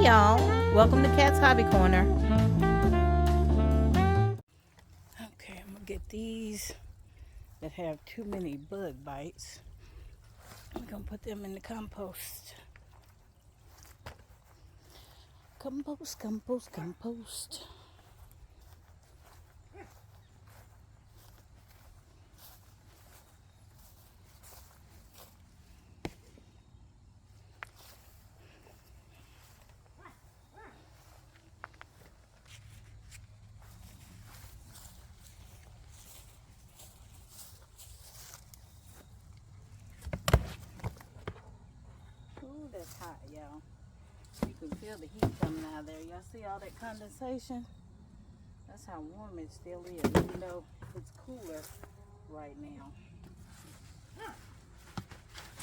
Hey y'all, welcome to Cat's Hobby Corner. Okay, I'm gonna get these that have too many bug bites. I'm gonna put them in the compost. Compost, compost, compost. Ooh, that's hot, y'all. You can feel the heat coming out of there. Y'all see all that condensation? That's how warm it still is, even though it's cooler right now.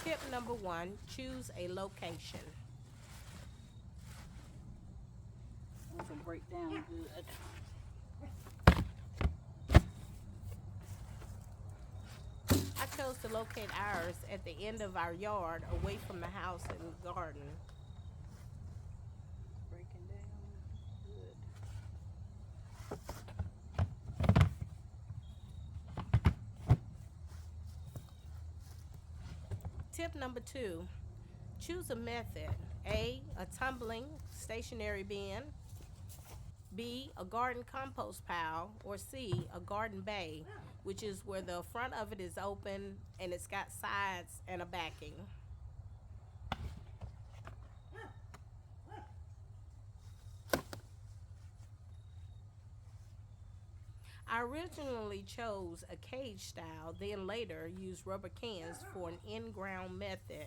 Tip number 1, choose a location. This will break down good. I chose to locate ours at the end of our yard, away from the house and the garden. Breaking down good. Tip number 2, choose a method. A tumbling stationary bin. B, a garden compost pile. Or C, a garden bay, which is where the front of it is open and it's got sides and a backing. I originally chose a cage style, then later used rubber cans for an in-ground method.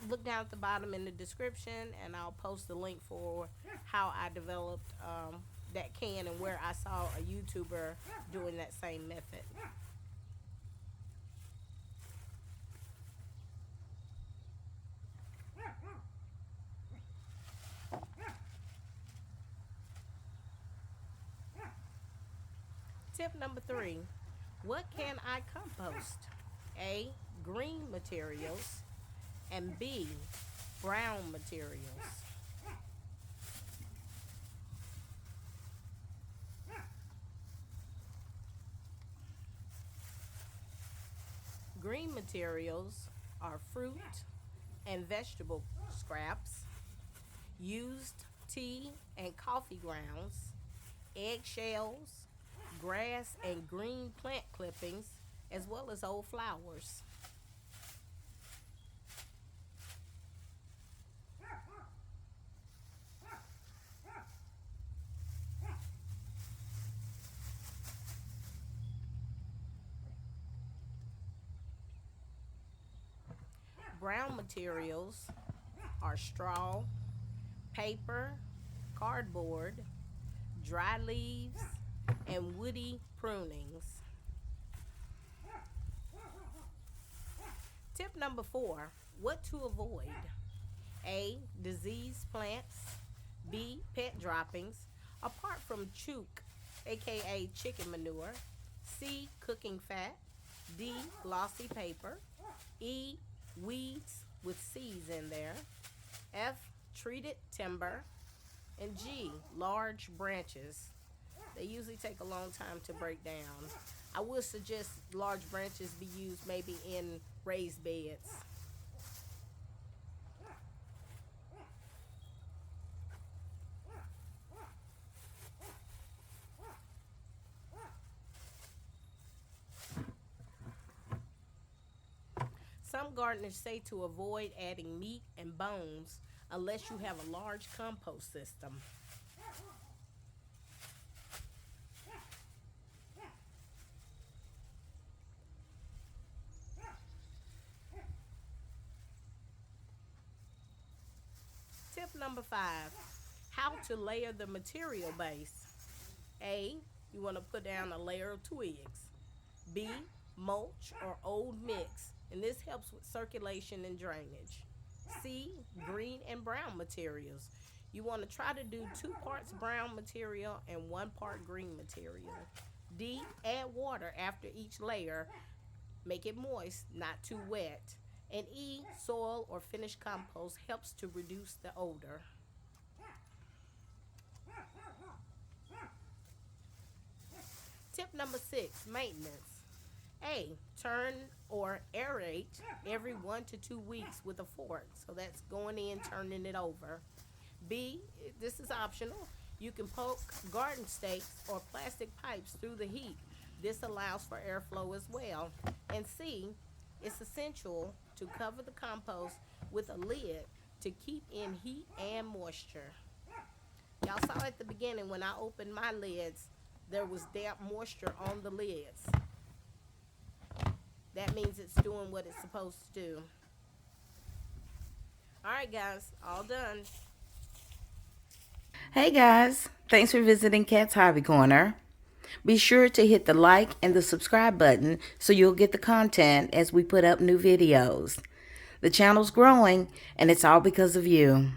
Look down at the bottom in the description and I'll post the link for how I developed that can and where I saw a YouTuber doing that same method. Tip number 3, what can I compost? A, green materials, and B, brown materials. Green materials are fruit and vegetable scraps, used tea and coffee grounds, eggshells, grass and green plant clippings, as well as old flowers. Brown materials are straw, paper, cardboard, dry leaves, and woody prunings. Tip number 4, what to avoid? A, diseased plants. B, pet droppings, apart from chook, aka chicken manure. C, cooking fat. D, glossy paper. E, weeds with seeds in there. F, treated timber. And G, large branches. They usually take a long time to break down. I would suggest large branches be used maybe in raised beds. Some gardeners say to avoid adding meat and bones unless you have a large compost system. Tip number 5, how to layer the material base. A, you want to put down a layer of twigs. B, mulch or old mix, and this helps with circulation and drainage. C, green and brown materials. You want to try to do 2 parts brown material and 1 part green material. D, add water after each layer. Make it moist, not too wet. And E, soil or finished compost helps to reduce the odor. Tip number 6, maintenance. A, turn or aerate every 1 to 2 weeks with a fork. So that's going in, turning it over. B, this is optional. You can poke garden stakes or plastic pipes through the heat. This allows for airflow as well. And C, it's essential to cover the compost with a lid to keep in heat and moisture. Y'all saw at the beginning when I opened my lids, there was damp moisture on the lids. That means it's doing what it's supposed to do. All right, guys, all done. Hey guys, thanks for visiting Cat's Hobby Corner. Be sure to hit the like and the subscribe button so you'll get the content as we put up new videos. The channel's growing and it's all because of you.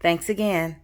Thanks again.